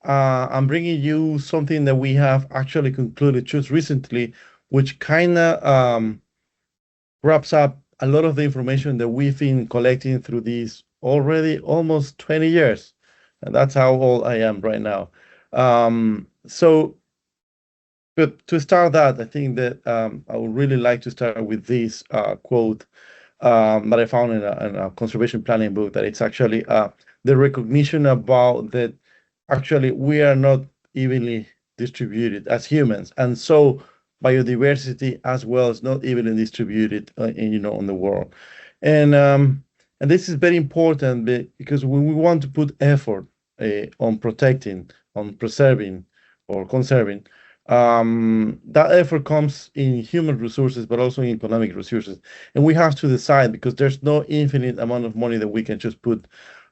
I'm bringing you something that we have actually concluded just recently, which kind of wraps up a lot of the information that we've been collecting through these already almost 20 years. And that's how old I am right now. So, but to start that, I think that I would really like to start with this quote that I found in a conservation planning book, that it's actually the recognition about that actually we are not evenly distributed as humans, and so biodiversity as well is not evenly distributed on the world. And this is very important because when we want to put effort on protecting, on preserving or conserving, that effort comes in human resources, but also in economic resources. And we have to decide, because there's no infinite amount of money that we can just put,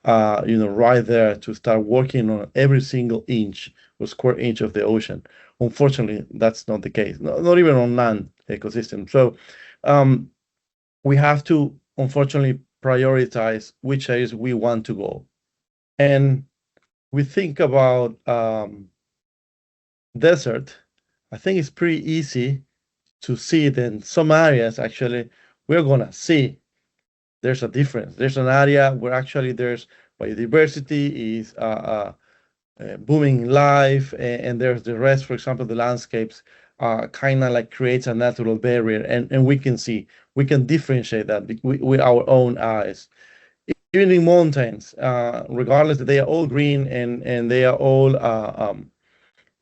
right there to start working on every single inch or square inch of the ocean. Unfortunately, that's not the case, not even on land ecosystem. So we have to, unfortunately, prioritize which areas we want to go. And we think about desert. I think it's pretty easy to see that in some areas, actually, we're gonna see there's a difference. There's an area where actually there's biodiversity is booming life, and there's the rest. For example, the landscapes kind of like creates a natural barrier, and we can see, we can differentiate that with our own eyes. Even in mountains, regardless that they are all green and they are all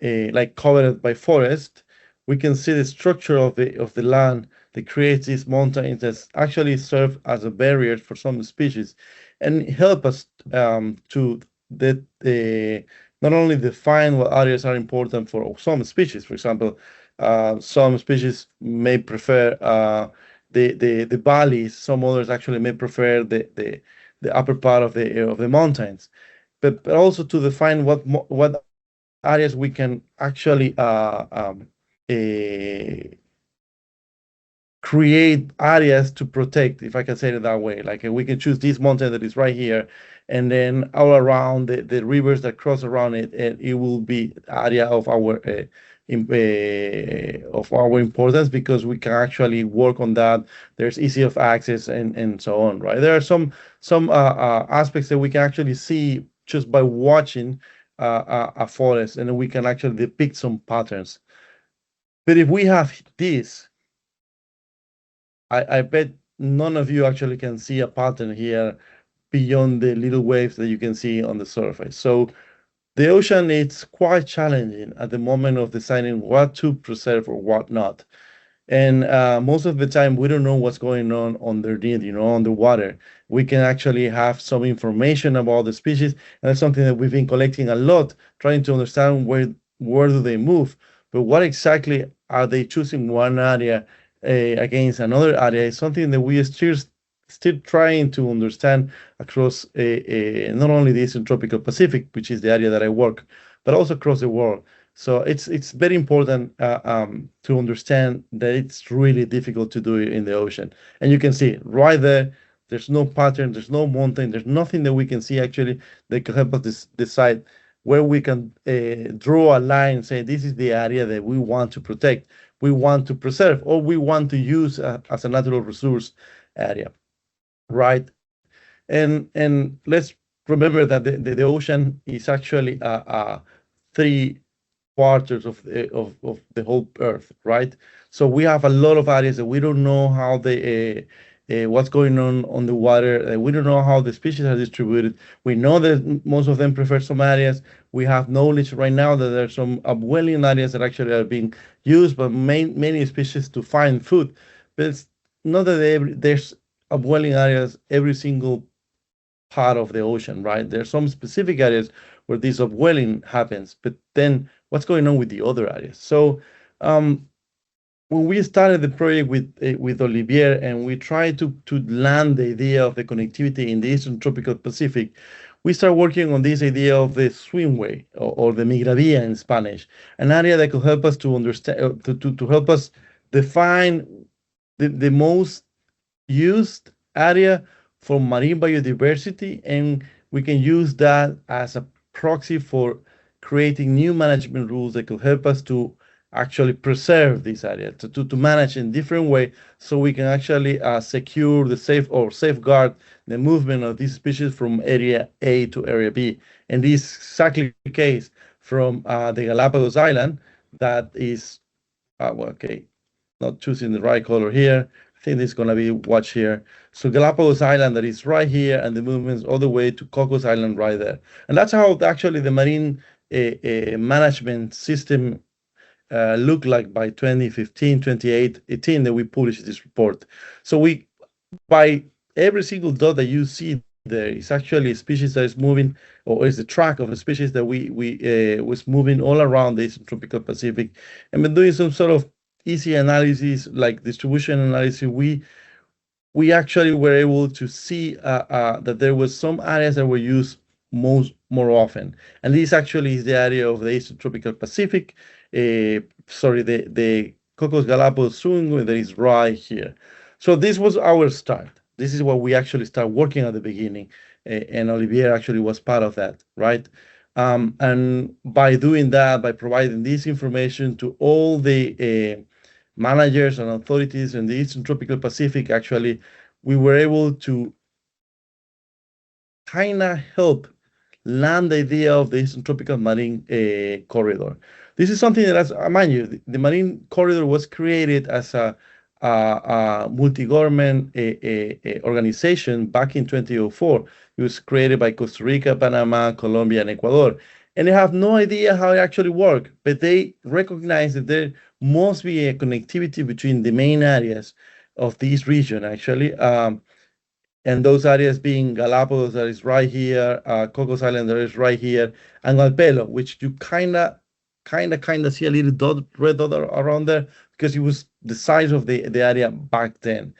like covered by forest, we can see the structure of the land that creates these mountains that actually serve as a barrier for some species, and help us to not only define what areas are important for some species. For example, some species may prefer the valleys. Some others actually may prefer the upper part of the mountains, but also to define what areas we can actually create areas to protect, if I can say it that way. Like we can choose this mountain that is right here, and then all around the rivers that cross around it, and it will be area of our importance, because we can actually work on that. There's easy of access and so on, right? There are some aspects that we can actually see just by watching a forest, and then we can actually depict some patterns. But if we have this, I bet none of you actually can see a pattern here beyond the little waves that you can see on the surface. So the ocean is quite challenging at the moment of deciding what to preserve or what not. And most of the time, we don't know what's going on underneath, underwater. We can actually have some information about the species, and that's something that we've been collecting a lot, trying to understand where do they move, but what exactly are they choosing one area against another area is something that we are still trying to understand across not only the Eastern Tropical Pacific, which is the area that I work, but also across the world. So it's very important to understand that it's really difficult to do it in the ocean. And you can see right there, there's no pattern, there's no mountain, there's nothing that we can see actually that can help us decide where we can draw a line and say this is the area that we want to protect, we want to preserve, or we want to use as a natural resource area, right? And let's remember that the ocean is actually three quarters of the whole Earth, right? So we have a lot of areas that we don't know how what's going on the water. We don't know how the species are distributed. We know that most of them prefer some areas. We have knowledge right now that there are some upwelling areas that actually are being used by many species to find food. But it's not that there's upwelling areas every single part of the ocean, right? There are some specific areas where this upwelling happens, but then what's going on with the other areas? So when we started the project with Olivier, and we tried to land the idea of the connectivity in the Eastern Tropical Pacific, we started working on this idea of the swimway, or the Migravia in Spanish, an area that could help us to understand, to help us define the most used area for marine biodiversity, and we can use that as a proxy for creating new management rules that could help us to actually preserve this area, to manage in different way, so we can actually secure the safeguard the movement of these species from area A to area B. And this is exactly the case from the Galapagos Island that is, well, okay, not choosing the right color here. I think this is going to be watch here. So Galapagos Island that is right here, and the movements all the way to Cocos Island right there. And that's how actually the marine management system looked like by 2015, 2018 that we published this report. So by every single dot that you see there is actually a species that is moving, or is the track of a species that we was moving all around the tropical Pacific. And been doing some sort of easy analysis like distribution analysis, we actually were able to see that there was some areas that were used more often, and this actually is the area of the Eastern Tropical Pacific. Sorry, the Cocos Galapagos Swing that is right here. So this was our start. This is what we actually start working at the beginning, and Olivier actually was part of that, right? And by doing that, by providing this information to all the managers and authorities in the Eastern Tropical Pacific, actually, we were able to kind of help land the idea of the Eastern Tropical Marine Corridor. This is something that, as mind you, the Marine Corridor was created as a multi-government organization back in 2004. It was created by Costa Rica, Panama, Colombia, and Ecuador. And they have no idea how it actually works, but they recognize that there must be a connectivity between the main areas of this region, actually. And those areas being Galapagos, that is right here, Cocos Island, that is right here, and Malpelo, which you kind of see a little red dot around there because it was the size of the area back then.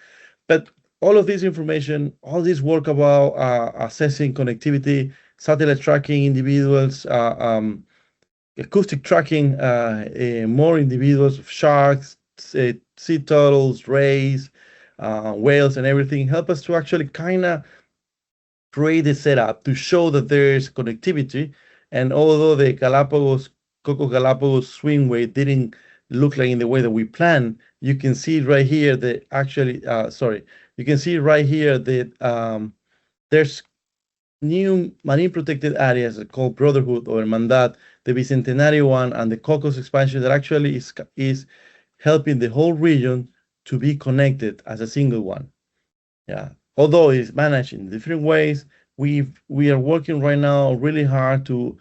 But all of this information, all this work about assessing connectivity, satellite tracking individuals, acoustic tracking more individuals of sharks, sea turtles, rays, whales, and everything, help us to actually kind of create a setup to show that there is connectivity. And although the Coco Galapagos swimway didn't look like in the way that we planned, you can see right here that actually, you can see right here that there's new marine protected areas called Brotherhood or Hermandad, the Bicentenario one, and the Cocos expansion that actually is helping the whole region to be connected as a single one. Yeah. Although it's managed in different ways, we are working right now really hard to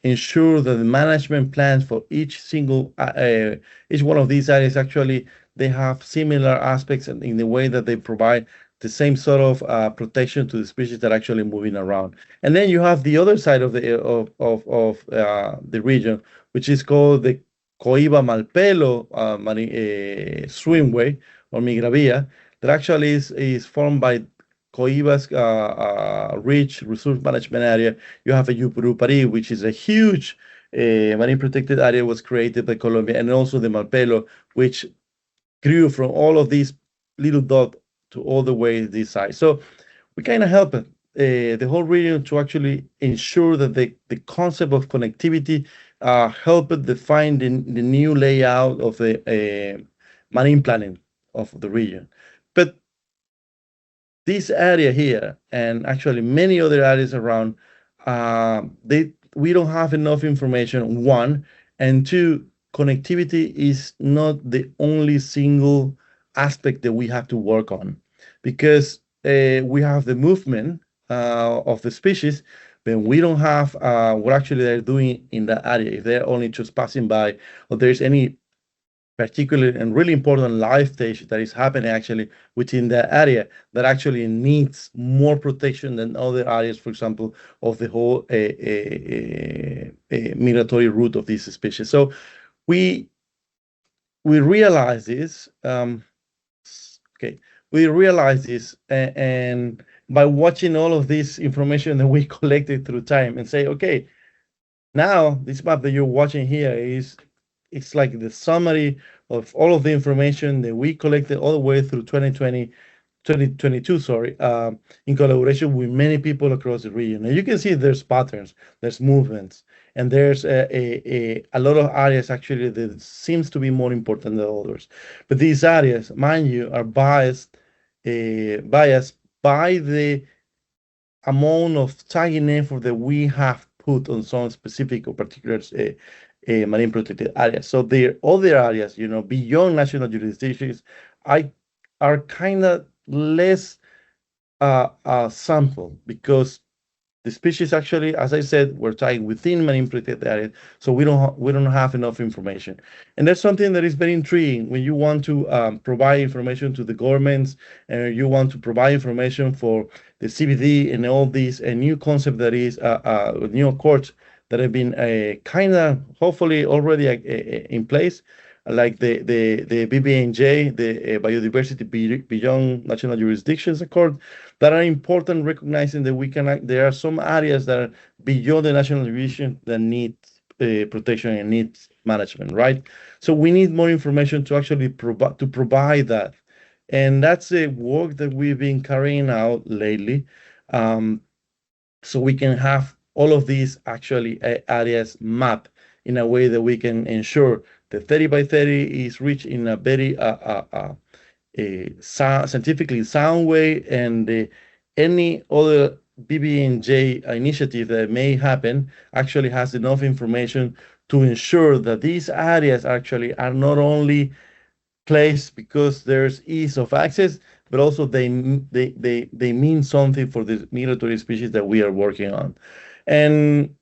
ensure that the management plans for each one of these areas actually they have similar aspects in the way that they provide the same sort of protection to the species that are actually moving around. And then you have the other side of the region, which is called the Coiba Malpelo swimway or Migravia, that actually is formed by Coiba's rich resource management area. You have a Yupurupari, which is a huge marine protected area, was created by Colombia, and also the Malpelo, which grew from all of these little dots to all the way this side. So we kind of help the whole region to actually ensure that the concept of connectivity help define the new layout of the marine planning of the region. But this area here, and actually many other areas around, we don't have enough information, one, and two, connectivity is not the only single aspect that we have to work on, because we have the movement of the species, but we don't have what actually they're doing in that area. If they're only just passing by, or there's any particular and really important life stage that is happening actually within that area that actually needs more protection than other areas, for example, of the whole migratory route of this species. So we realize this. We realize this, and by watching all of this information that we collected through time, and say, okay, now this map that you're watching here it's like the summary of all of the information that we collected all the way through 2020 2022, sorry, in collaboration with many people across the region. And you can see there's patterns, there's movements, and there's a lot of areas actually that seems to be more important than others. But these areas, mind you, are biased by the amount of tagging effort that we have put on some specific or particular marine protected areas. So the other areas, beyond national jurisdictions, I are kind of less sample because the species actually, as I said, we're tagging within marine protected areas, so we don't have enough information, and that's something that is very intriguing when you want to provide information to the governments and you want to provide information for the CBD and all these a new concept that is new accords that have been kind of hopefully already in place, like the BBNJ, the Biodiversity Beyond National Jurisdictions Accord, that are important, recognizing that there are some areas that are beyond the national jurisdiction that need protection and need management, right? So we need more information to actually provide that, and that's the work that we've been carrying out lately. Um, so we can have all of these actually areas mapped in a way that we can ensure the 30 by 30 is reached in a very scientifically sound way, and any other BBNJ initiative that may happen actually has enough information to ensure that these areas actually are not only place because there's ease of access, but also they mean something for the migratory species that we are working on. And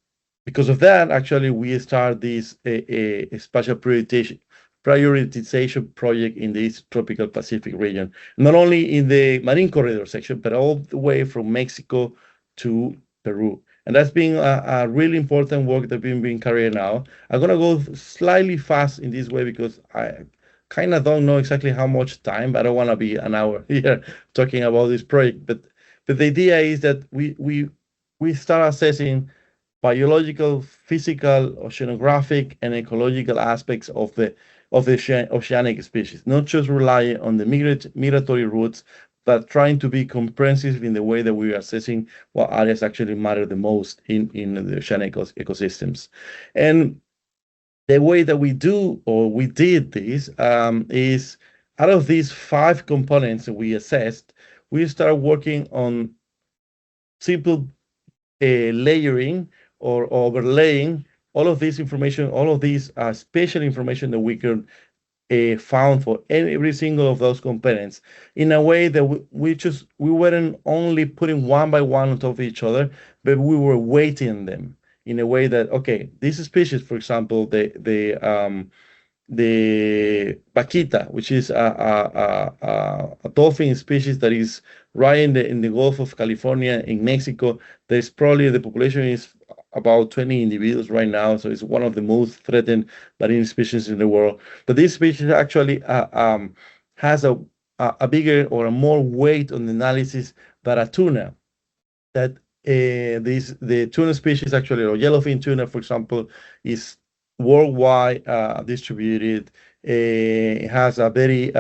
because of that, actually, we start this a spatial prioritization project in the East Tropical Pacific region, not only in the Marine Corridor section, but all the way from Mexico to Peru. And that's been a really important work that we've been carrying out. I'm going to go slightly fast in this way because I kind of don't know exactly how much time, but I don't want to be an hour here talking about this project. But the idea is that we start assessing biological, physical, oceanographic, and ecological aspects of the oceanic species, not just relying on the migratory routes, but trying to be comprehensive in the way that we are assessing what areas actually matter the most in the oceanic ecosystems. And the way that we do or we did this is out of these 5 components that we assessed, we start working on simple layering or overlaying all of this information, all of these spatial information that we could found for every single of those components in a way that we weren't only putting one by one on top of each other, but we were weighting them in a way that, okay, this species, for example, the vaquita, which is a dolphin species that is right in the Gulf of California in Mexico. There's probably the population is about 20 individuals right now, so it's one of the most threatened marine species in the world. But this species actually has a bigger or a more weight on the analysis than a tuna. That the tuna species actually, or yellowfin tuna, for example, is worldwide distributed. It has a very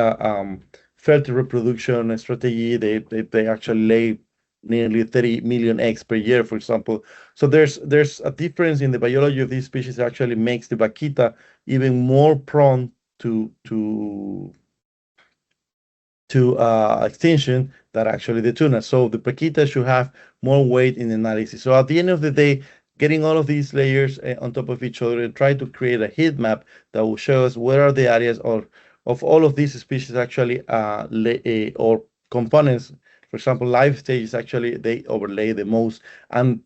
fertile reproduction strategy. They actually lay nearly 30 million eggs per year, for example. So there's a difference in the biology of these species that actually makes the vaquita even more prone to extinction than actually the tuna. So the vaquita should have more weight in the analysis. So at the end of the day, getting all of these layers on top of each other and try to create a heat map that will show us where are the areas of all of these species actually or components. For example, life stages actually they overlay the most and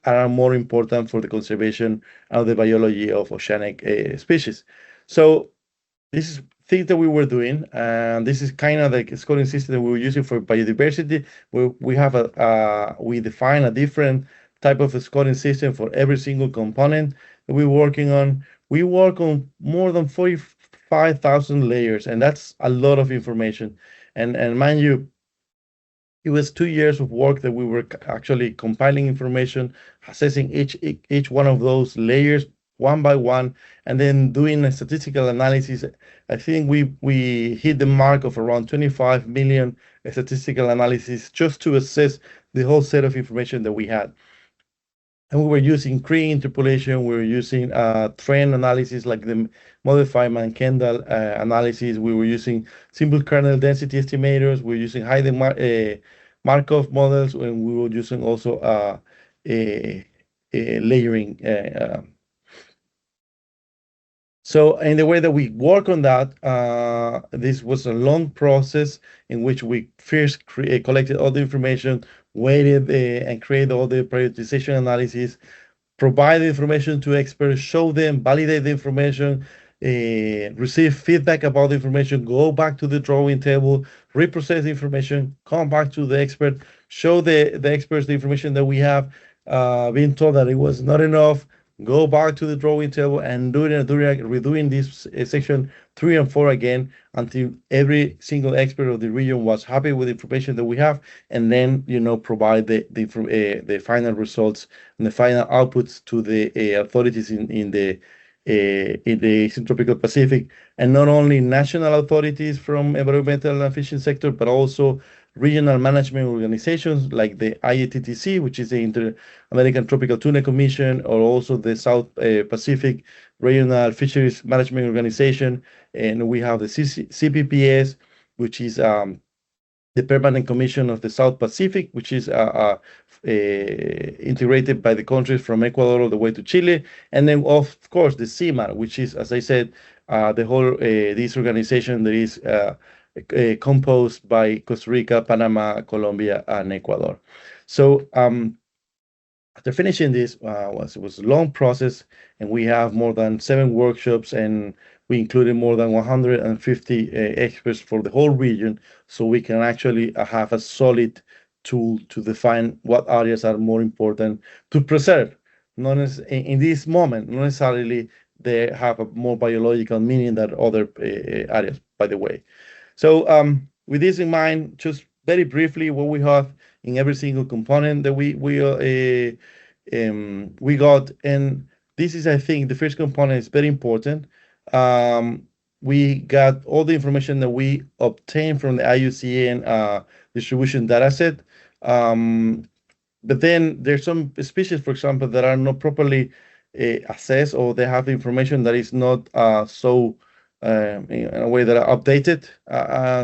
are more important for the conservation of the biology of oceanic species. So this is things that we were doing, and this is kind of the scoring system that we were using for biodiversity. We have we define a different type of scoring system for every single component that we're working on. We work on more than 45,000 layers, and that's a lot of information. And mind you, it was 2 years of work that we were actually compiling information, assessing each one of those layers one by one, and then doing a statistical analysis. I think we hit the mark of around 25 million statistical analysis just to assess the whole set of information that we had. And we were using pre-interpolation, we were using trend analysis like the modified Mann-Kendall analysis. We were using simple kernel density estimators. We were using Markov models, and we were using also layering. So in the way that we work on that, this was a long process in which we first collected all the information, weighted and created all the prioritization analysis, provide the information to experts, show them, validate the information, receive feedback about the information, go back to the drawing table, reprocess the information, come back to the expert, show the experts the information that we have, being told that it was not enough, go back to the drawing table and redoing this section 3 and 4 again until every single expert of the region was happy with the information that we have, and then provide the final results and the final outputs to the authorities in the Eastern Tropical Pacific, and not only national authorities from environmental and fishing sector, but also regional management organizations like the IATTC, which is the Inter-American Tropical Tuna Commission, or also the South Pacific Regional Fisheries Management Organization. And we have the CPPS, which is the Permanent Commission of the South Pacific, which is integrated by the countries from Ecuador all the way to Chile. And then, of course, the CIMAR, which is, as I said, the whole this organization that is composed by Costa Rica, Panama, Colombia, and Ecuador. So after finishing this, it was a long process, and we have more than 7 workshops, and we included more than 150 experts for the whole region, so we can actually have a solid tool to define what areas are more important to preserve. Not in this moment, not necessarily they have a more biological meaning than other areas, by the way. So with this in mind, just very briefly, what we have in every single component that we got, and this is, I think, the first component is very important. We got all the information that we obtained from the IUCN distribution dataset. But then there's some species, for example, that are not properly assessed, or they have information that is not so in a way that are updated.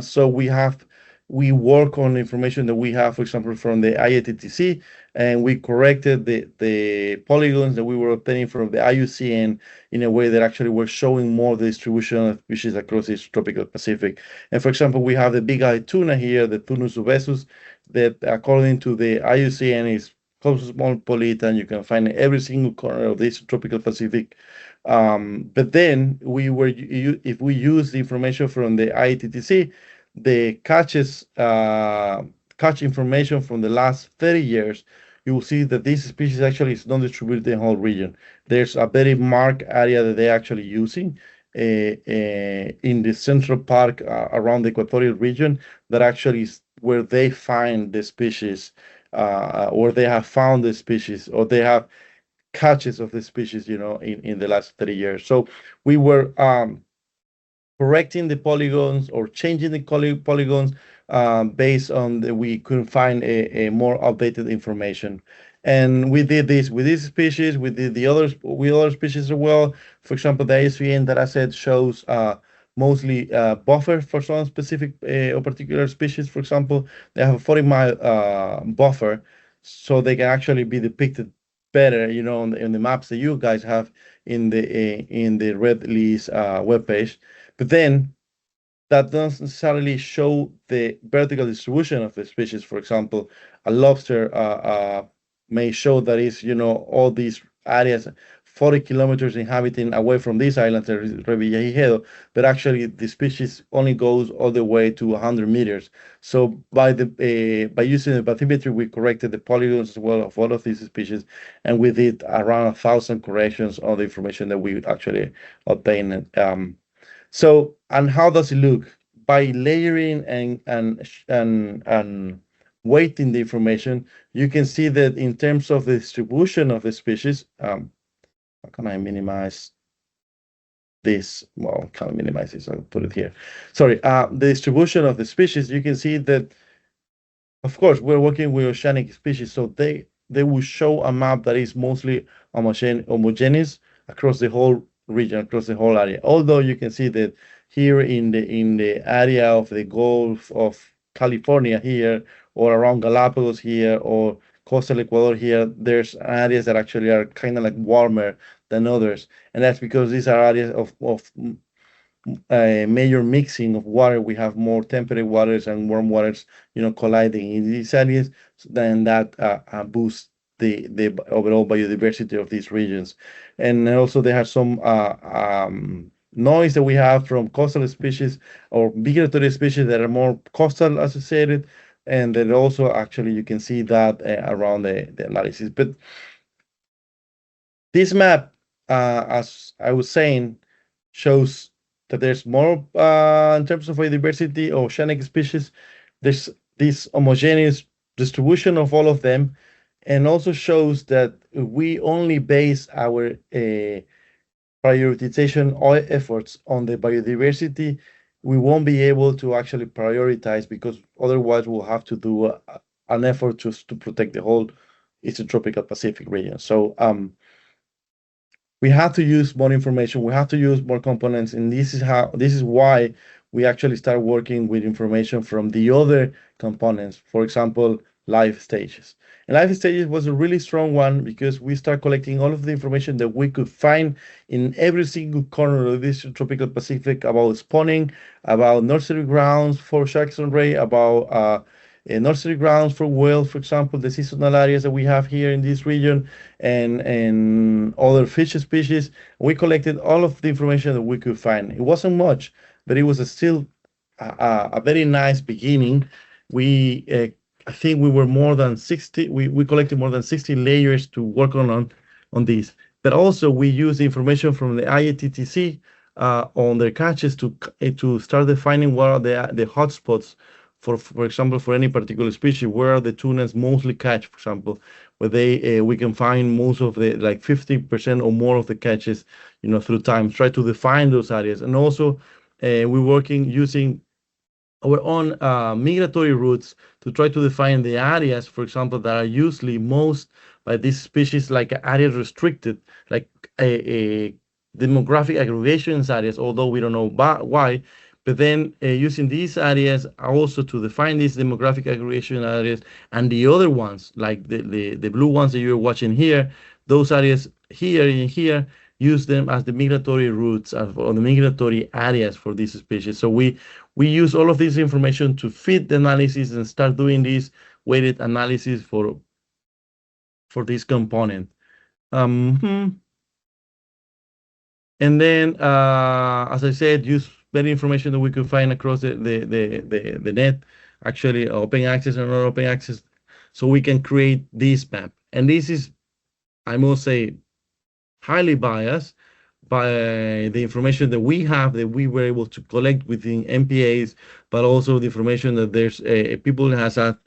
So we work on information that we have, for example, from the IATTC, and we corrected the polygons that we were obtaining from the IUCN in a way that actually were showing more the distribution of species across the tropical Pacific. And for example, we have the big-eyed tuna here, the Tunus obesus, that according to the IUCN is cosmopolitan. You can find in every single corner of this tropical Pacific. But then if we use the information from the IATTC, the catch information from the last 30 years, you will see that this species actually is not distributed in the whole region. There's a very marked area that they're actually using in the central park around the equatorial region, that actually is where they find the species, or they have found the species, or they have catches of the species, in the last 30 years. So we were correcting the polygons or changing the polygons based on we couldn't find a more updated information. And we did this with this species, we did the others with other species as well. For example, the ISVN dataset shows mostly buffer for some specific or particular species. For example, they have a 40-mile buffer, so they can actually be depicted better, in the maps that you guys have in the Red List webpage. But then that doesn't necessarily show the vertical distribution of the species. For example, a lobster may show that is, all these areas 40 kilometers inhabiting away from these islands, Revillagigedo, but actually the species only goes all the way to 100 meters. So by using the bathymetry, we corrected the polygons as well of all of these species, and we did around 1,000 corrections on the information that we actually obtained. So, and how does it look? By layering and weighting the information, you can see that in terms of the distribution of the species, how can I minimize this? Well, can I minimize this? I'll put it here. Sorry, the distribution of the species, you can see that, of course, we're working with oceanic species, so they will show a map that is mostly homogeneous across the whole region, across the whole area. Although you can see that here in the area of the Gulf of California here, or around Galapagos here, or coastal Ecuador here, there's areas that actually are kind of like warmer than others, and that's because these are areas of a major mixing of water. We have more temperate waters and warm waters, colliding in these areas. Then that boosts the overall biodiversity of these regions. And also they have some noise that we have from coastal species or migratory species that are more coastal associated. And then also actually you can see that around the analysis. But this map, as I was saying, shows that there's more in terms of biodiversity of oceanic species. There's this homogeneous distribution of all of them, and also shows that we only base our prioritization efforts on the biodiversity. We won't be able to actually prioritize because otherwise we'll have to do an effort just to protect the whole Eastern Tropical Pacific region. So we have to use more information, we have to use more components, and this is why we actually start working with information from the other components. For example, life stages. And life stages was a really strong one because we start collecting all of the information that we could find in every single corner of this tropical Pacific about spawning, about nursery grounds for sharks and ray, about nursery grounds for whales, for example, the seasonal areas that we have here in this region, and other fish species. We collected all of the information that we could find. It wasn't much, but it was still a very nice beginning. I think we were more than 60. We collected more than 60 layers to work on this. But also we use the information from the IATTC on their catches to start defining what are the hotspots for example, for any particular species, where are the tunas mostly catch, for example, where we can find most of the, like 50% or more of the catches, through time, try to define those areas. And also we're working using our own migratory routes to try to define the areas, for example, that are usually most by these species, like areas restricted, like a demographic aggregations areas, although we don't know why. But then using these areas also to define these demographic aggregation areas, and the other ones, like the blue ones that you're watching here, those areas here and here, use them as the migratory routes or the migratory areas for these species. So we use all of this information to fit the analysis and start doing this weighted analysis for this component. And then, as I said, use better information that we could find across the net, actually open access and not open access, so we can create this map. And this is, I must say, highly biased by the information that we have, that we were able to collect within MPAs, but also the information that there's people that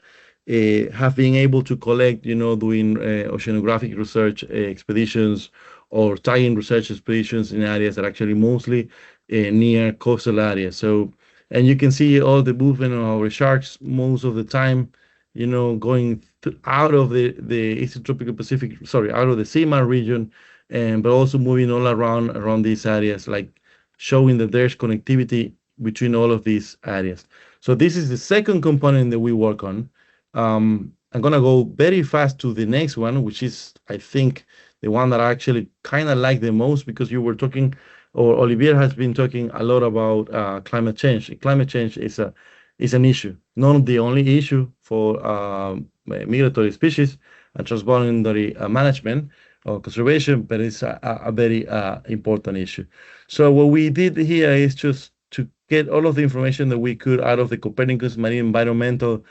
have been able to collect, doing oceanographic research expeditions or tie-in research expeditions in areas that are actually mostly near coastal areas. So, and you can see all the movement of our sharks most of the time, going out of the Eastern Tropical Pacific, sorry, out of the SEMA region, but also moving all around these areas, like showing that there's connectivity between all of these areas. So this is the second component that we work on. I'm gonna go very fast to the next one, which is, I think, the one that I actually kind of like the most, because you were talking, or Olivier has been talking a lot about climate change. Climate change is an issue, not the only issue for migratory species and transboundary management or conservation, but it's a very important issue. So what we did here is just to get all of the information that we could out of the Copernicus Marine Environmental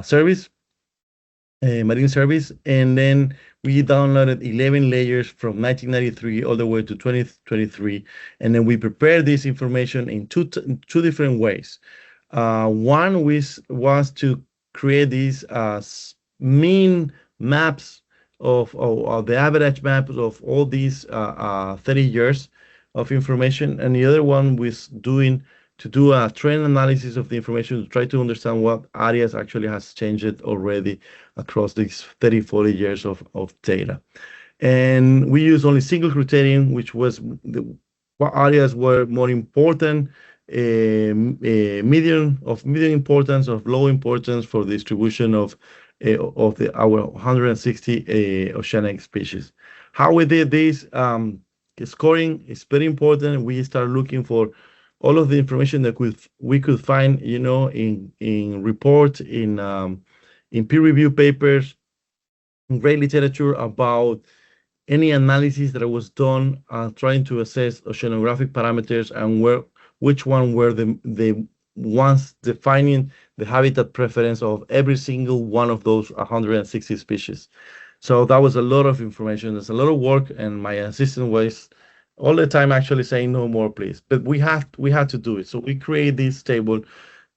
Service, Marine Service, and then we downloaded 11 layers from 1993 all the way to 2023, and then we prepared this information in two different ways. One was to create these mean maps of the average maps of all these 30 years of information, and the other one was to do a trend analysis of the information to try to understand what areas actually has changed already across these 30, 40 years of data. And we use only single criterion, which was what areas were more important, medium importance, of low importance for the distribution of our 160 oceanic species. How we did this scoring is very important. We start looking for all of the information that we could find, in reports, in peer review papers, in great literature about any analysis that was done trying to assess oceanographic parameters and which one were the ones defining the habitat preference of every single one of those 160 species. So that was a lot of information. There's a lot of work, and my assistant was all the time actually saying, no more, please. But we had to do it. So we create this table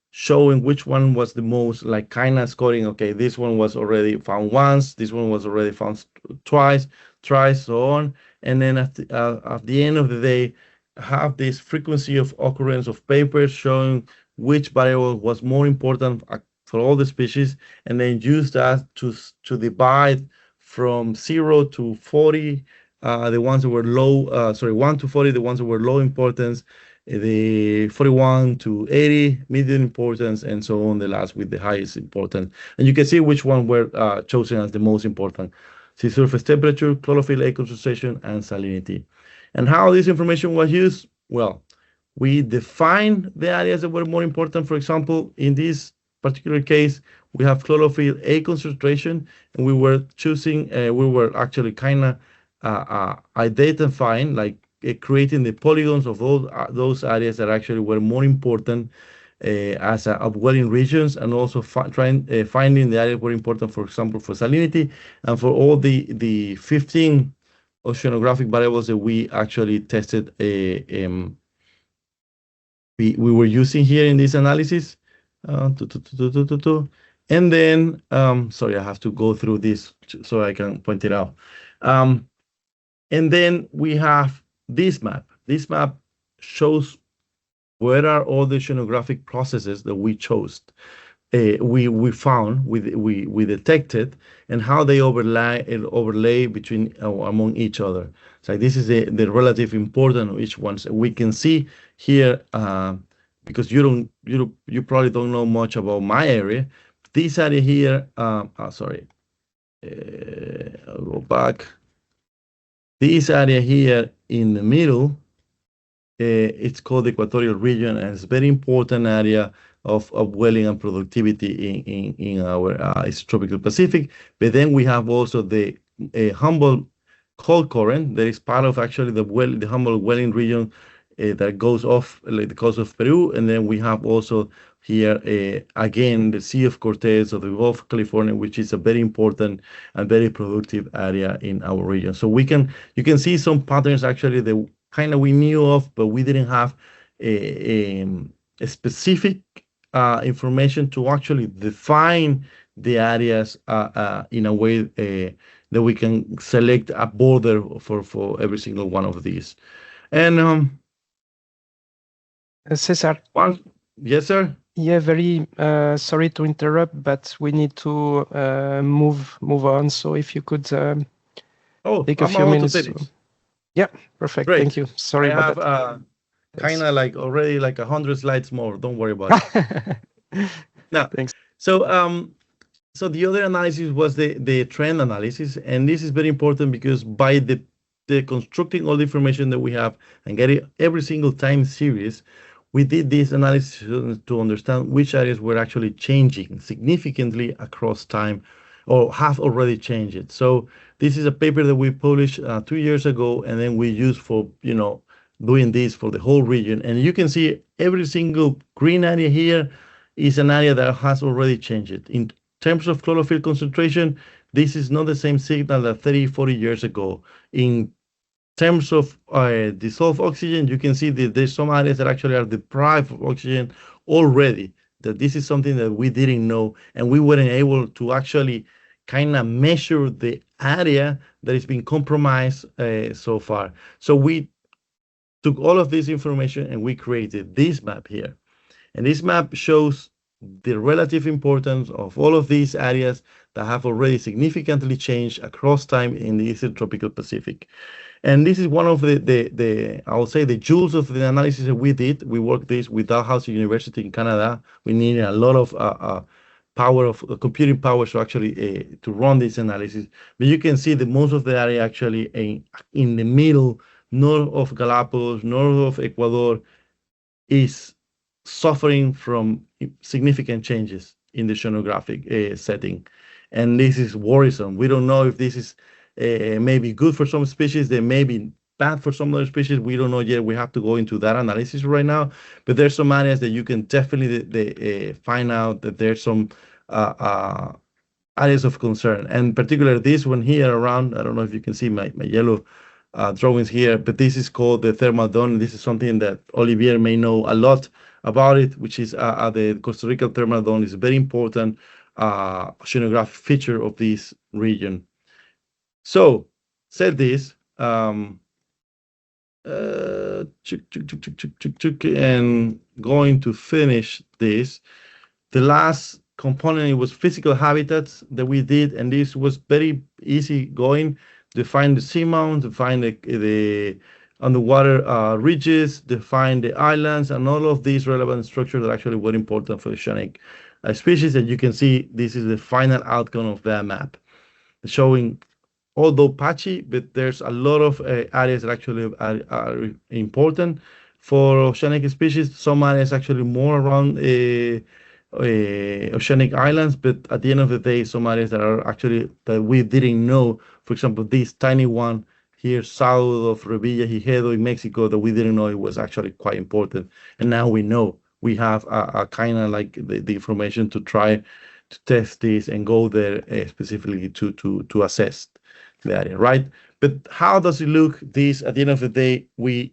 showing which one was the most, like, kind of scoring. Okay, this one was already found once, this one was already found twice, so on. And then at the end of the day, have this frequency of occurrence of papers showing which variable was more important for all the species, and then use that to divide from 0 to 40, the ones that were low, 1 to 40, the ones that were low importance, the 41 to 80, medium importance, and so on, the last with the highest importance. And you can see which one were chosen as the most important: sea surface temperature, chlorophyll A concentration, and salinity. And how this information was used? Well, we defined the areas that were more important. For example, in this particular case, we have chlorophyll A concentration, and we were choosing, we were actually kind of identifying, like, creating the polygons of those areas that actually were more important as upwelling regions, and also finding the areas were important, for example, for salinity, and for all the 15 oceanographic variables that we actually tested. We were using here in this analysis. And then, sorry, I have to go through this so I can point it out. And then we have this map. This map shows where are all the oceanographic processes that we chose, we found, we detected, and how they overlay between among each other. So this is the relative importance of each one. So we can see here, because you probably don't know much about my area. This area here, sorry, I'll go back. This area here in the middle, it's called the equatorial region, and it's a very important area of upwelling and productivity in our tropical Pacific. But then we have also the Humboldt cold current that is part of actually the Humboldt welling region that goes off like the coast of Peru. And then we have also here again the Sea of Cortez of the Gulf of California, which is a very important and very productive area in our region. So you can see some patterns actually that kind of we knew of, but we didn't have a specific information to actually define the areas in a way that we can select a border for every single one of these. And Cesar. Yes, sir. Yeah, very sorry to interrupt, but we need to move on. So if you could take a few minutes. Yeah, perfect. Great. Thank you. Sorry about that. I have kind of like already like 100 slides more. Don't worry about it. Now, thanks. So so the other analysis was the trend analysis, and this is very important because by the constructing all the information that we have and getting every single time series, we did this analysis to understand which areas were actually changing significantly across time or have already changed it. So this is a paper that we published 2 years ago, and then we used for, doing this for the whole region. And you can see every single green area here is an area that has already changed. In terms of chlorophyll concentration, this is not the same signal that 30, 40 years ago. In terms of dissolved oxygen, you can see that there's some areas that actually are deprived of oxygen already, that this is something that we didn't know, and we weren't able to actually kind of measure the area that is being compromised so far. So we took all of this information and we created this map here. And this map shows the relative importance of all of these areas that have already significantly changed across time in the Eastern Tropical Pacific. And this is one of I will say, the jewels of the analysis that we did. We worked this with Dalhousie University in Canada. We needed a lot of power of computing power to actually to run this analysis. But you can see that most of the area actually in the middle, north of Galapagos, north of Ecuador, is suffering from significant changes in the oceanographic setting. And this is worrisome. We don't know if this is maybe good for some species, they may be bad for some other species. We don't know yet. We have to go into that analysis right now. But there's some areas that you can definitely find out that there's some areas of concern. And particularly this one here around, I don't know if you can see my yellow drawings here, but this is called the thermal dome. This is something that Olivier may know a lot about it, which is the Costa Rica thermal dome is a very important oceanographic feature of this region. So, said this, and going to finish this, the last component was physical habitats that we did, and this was very easy going. Define the seamount, define the underwater ridges, define the islands, and all of these relevant structures that actually were important for the oceanic species. And you can see this is the final outcome of that map, showing, although patchy, but there's a lot of areas that actually are important for oceanic species. Some areas actually more around oceanic islands, but at the end of the day, some areas that are actually that we didn't know. For example, this tiny one here south of Revilla Gigedo in Mexico that we didn't know it was actually quite important, and now we know. We have a kind of like the information to try to test this and go there specifically to assess the area, right? But how does it look? This, at the end of the day, we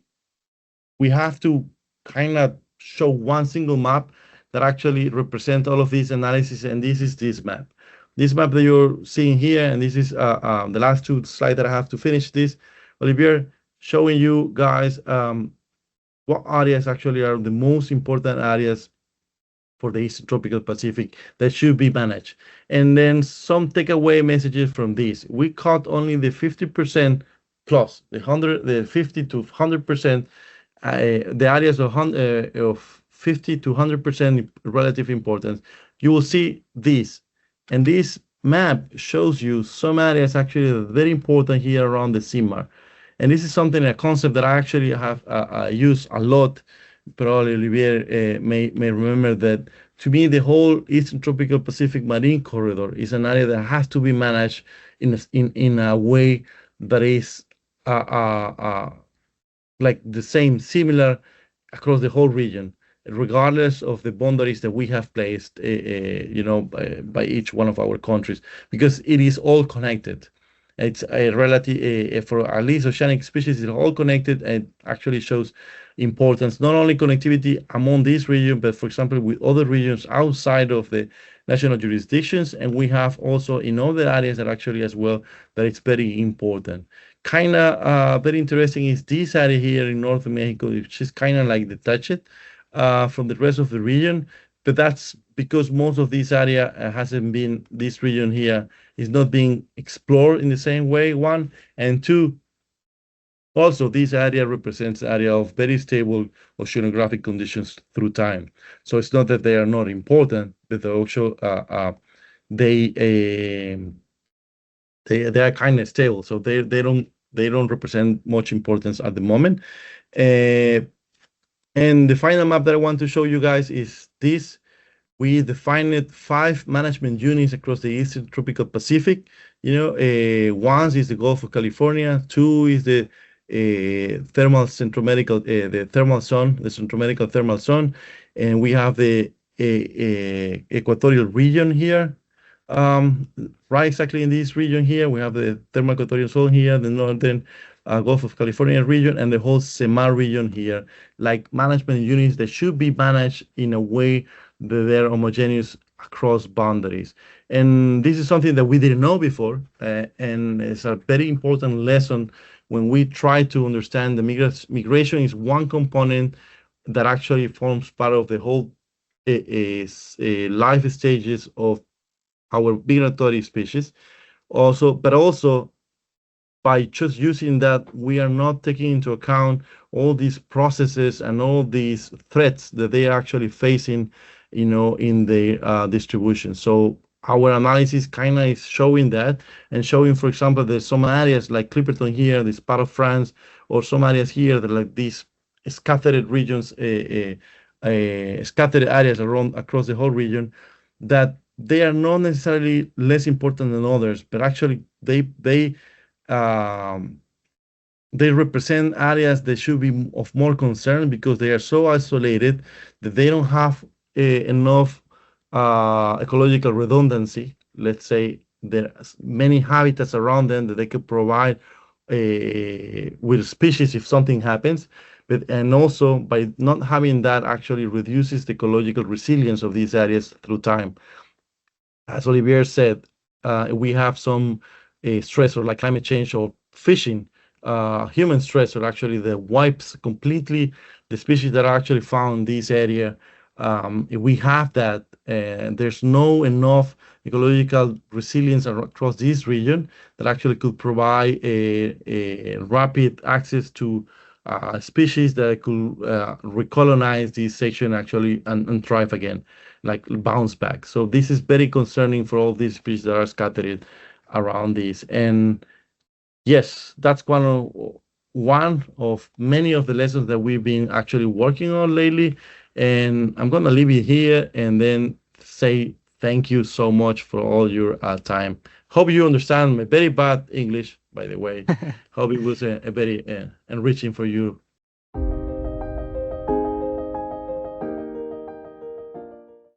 have to kind of show one single map that actually represents all of this analysis, and this is this map. This map that you're seeing here, and this is the last two slides that I have to finish this. Olivier, showing you guys what areas actually are the most important areas for the Eastern Tropical Pacific that should be managed. And then some takeaway messages from this. We caught only the 50% plus, the 50 to 100%, the areas of 50 to 100% relative importance. You will see this. And this map shows you some areas actually that are very important here around the CIMAR. And this is something, a concept that I actually have used a lot. Probably Olivier may remember that. To me, the whole Eastern Tropical Pacific Marine Corridor is an area that has to be managed in a way that is like the same, similar across the whole region, regardless of the boundaries that we have placed, by each one of our countries, because it is all connected. It's a relative for at least oceanic species. It's all connected, and actually shows importance, not only connectivity among this region, but for example with other regions outside of the national jurisdictions. And we have also in other areas that actually as well that it's very important. Kind of very interesting is this area here in North Mexico, which is kind of like detached from the rest of the region. But that's because most of this area hasn't been, this region here is not being explored in the same way, one. And two, also this area represents area of very stable oceanographic conditions through time. So it's not that they are not important, but also they are kind of stable. So they don't represent much importance at the moment. And the final map that I want to show you guys is this. We defined 5 management units across the Eastern Tropical Pacific. One is the Gulf of California. 2 is the thermal centromedical, the thermal zone, the centromedical thermal zone, and we have the equatorial region here. Right, exactly in this region here, we have the thermal equatorial zone here, the northern Gulf of California region, and the whole SEMAR region here, like management units that should be managed in a way that they're homogeneous across boundaries. And this is something that we didn't know before, and it's a very important lesson when we try to understand the migration is one component that actually forms part of the whole life stages of our migratory species. But also by just using that, we are not taking into account all these processes and all these threats that they are actually facing, in the distribution. So our analysis kind of is showing that and showing, for example, there's some areas like Clipperton here, this part of France, or some areas here that are like these scattered regions, scattered areas around across the whole region, that they are not necessarily less important than others, but actually um, they represent areas that should be of more concern because they are so isolated that they don't have enough ecological redundancy. Let's say there are many habitats around them that they could provide with species if something happens. And also by not having that actually reduces the ecological resilience of these areas through time. As Olivier said, we have some stressor like climate change or fishing, human stressor actually that wipes completely the species that are actually found in this area. If we have that, there's no enough ecological resilience across this region that actually could provide a rapid access to species that could recolonize this section actually and thrive again, like bounce back. So this is very concerning for all these species that are scattered around this. And yes, that's one of many of the lessons that we've been actually working on lately. And I'm gonna leave it here and then say thank you so much for all your time. Hope you understand my very bad English, by the way. Hope it was a very enriching for you